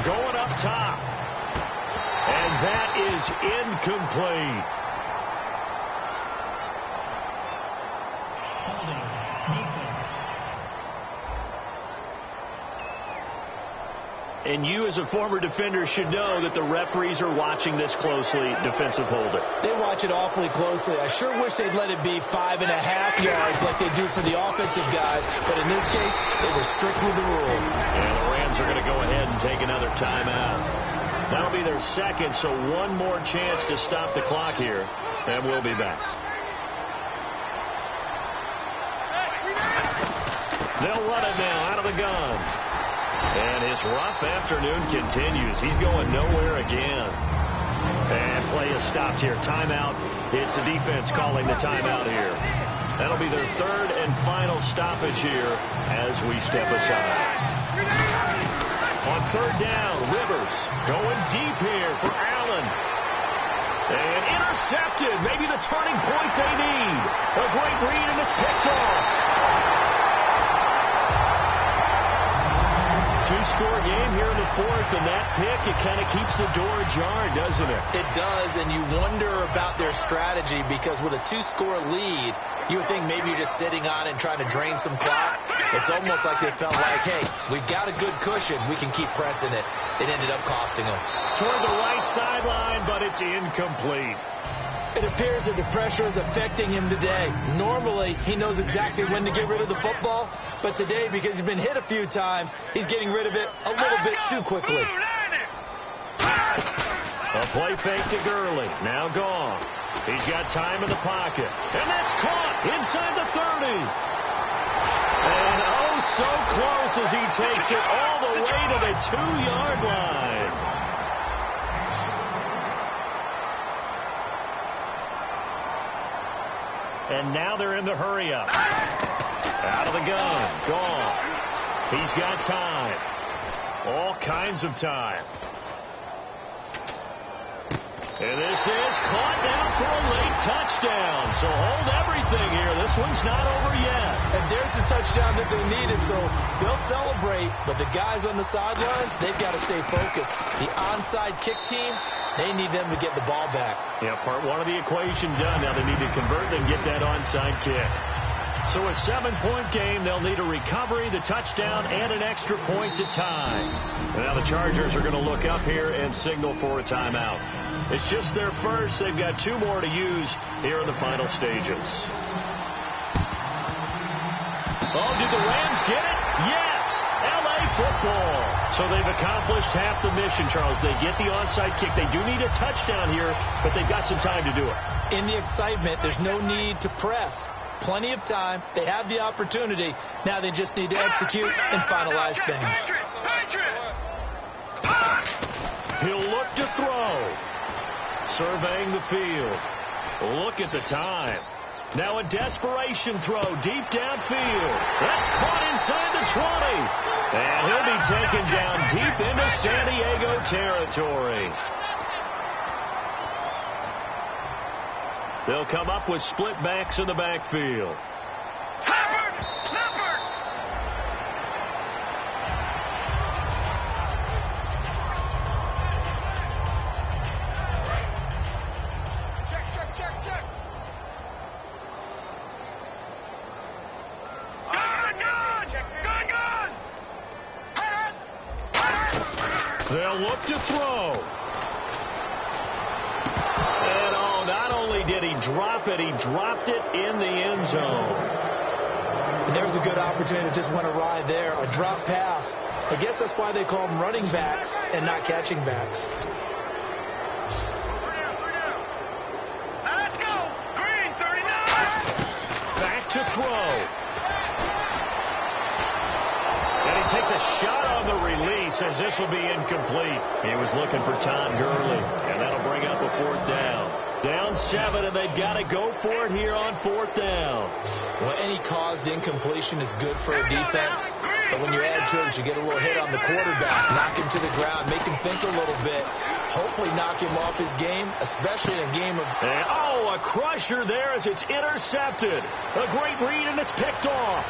B: going up top. And that is incomplete.
E: Holding. Defense.
B: And you as a former defender should know that the referees are watching this closely, defensive holder.
C: They watch it awfully closely. I sure wish they'd let it be 5.5 yards like they do for the offensive guys. But in this case, they were strict with the rule.
B: And the Rams are going to go ahead and take another timeout. That'll be their 2nd, so 1 more chance to stop the clock here. And we'll be back. They'll run it now out of the gun. And his rough afternoon continues. He's going nowhere again. And play is stopped here. Timeout. It's the defense calling the timeout here. That'll be their 3rd and final stoppage here as we step aside. On 3rd down, Rivers going deep here for Allen. And intercepted. Maybe the turning point they need. A great read, and it's picked off. 2-score game here in the 4th, and that pick, it kind of keeps the door ajar, doesn't it?
C: It does, and you wonder about their strategy because with a 2-score lead, you would think maybe you're just sitting on it and trying to drain some clock. It's almost like they felt like, hey, we've got a good cushion. We can keep pressing it. It ended up costing them.
B: Toward the right sideline, but it's incomplete.
C: It appears that the pressure is affecting him today. Normally, he knows exactly when to get rid of the football, but today, because he's been hit a few times, he's getting rid of it a little bit too quickly.
B: A play fake to Gurley. Now gone. He's got time in the pocket. And that's caught inside the 30. And oh, so close as he takes it all the way to the 2-yard line. And now they're in the hurry-up. Out of the gun. Gone. He's got time. All kinds of time. And this is caught down for a late touchdown. So hold everything here. This one's not over yet.
C: And there's the touchdown that they needed, so they'll celebrate. But the guys on the sidelines, they've got to stay focused. The onside kick team, they need them to get the ball back.
B: Yeah, part one of the equation done. Now they need to convert and get that onside kick. So a 7-point game, they'll need a recovery, the touchdown, and an extra point to tie. Now the Chargers are going to look up here and signal for a timeout. It's just their first. They've got 2 more to use here in the final stages. Oh, did the Rams get it? Yes! L.A. football. So they've accomplished half the mission, Charles. They get the onside kick. They do need a touchdown here, but they've got some time to do it.
C: In the excitement, there's no need to press. Plenty of time. They have the opportunity. Now they just need to execute and finalize things.
B: He'll look to throw. Surveying the field. Look at the time. Now a desperation throw deep downfield. That's caught inside the 20. And he'll be taken down deep into San Diego territory. They'll come up with split backs in the backfield. They'll look to throw. And oh, not only did he drop it, he dropped it in the end zone.
C: And there's a good opportunity that just went awry there. A drop pass. I guess that's why they call them running backs and not catching backs.
D: Let's go. Green 39.
B: Back to throw. And he takes a shot on the release as this will be incomplete. He was looking for Todd Gurley, and that'll bring up a 4th down. Down 7, and they've got to go for it here on 4th down.
C: Well, any caused incompletion is good for a defense, but when you add to it, you get a little hit on the quarterback, knock him to the ground, make him think a little bit, hopefully knock him off his game, especially in a game of...
B: And, oh, a crusher there as it's intercepted. A great read, and it's picked off.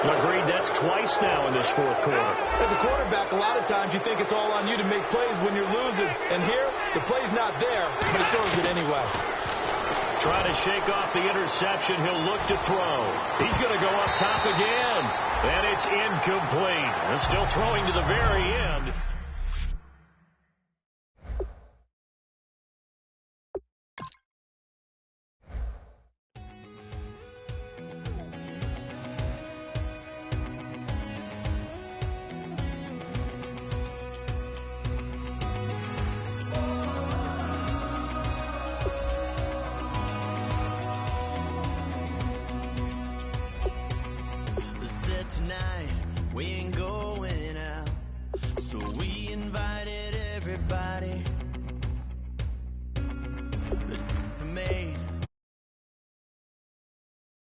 B: Agreed, that's twice now in this 4th quarter.
C: As a quarterback, a lot of times you think it's all on you to make plays when you're losing. And here, the play's not there, but he throws it anyway.
B: Trying to shake off the interception. He'll look to throw. He's going to go up top again. And it's incomplete. And still throwing to the very end.
F: Tonight, we ain't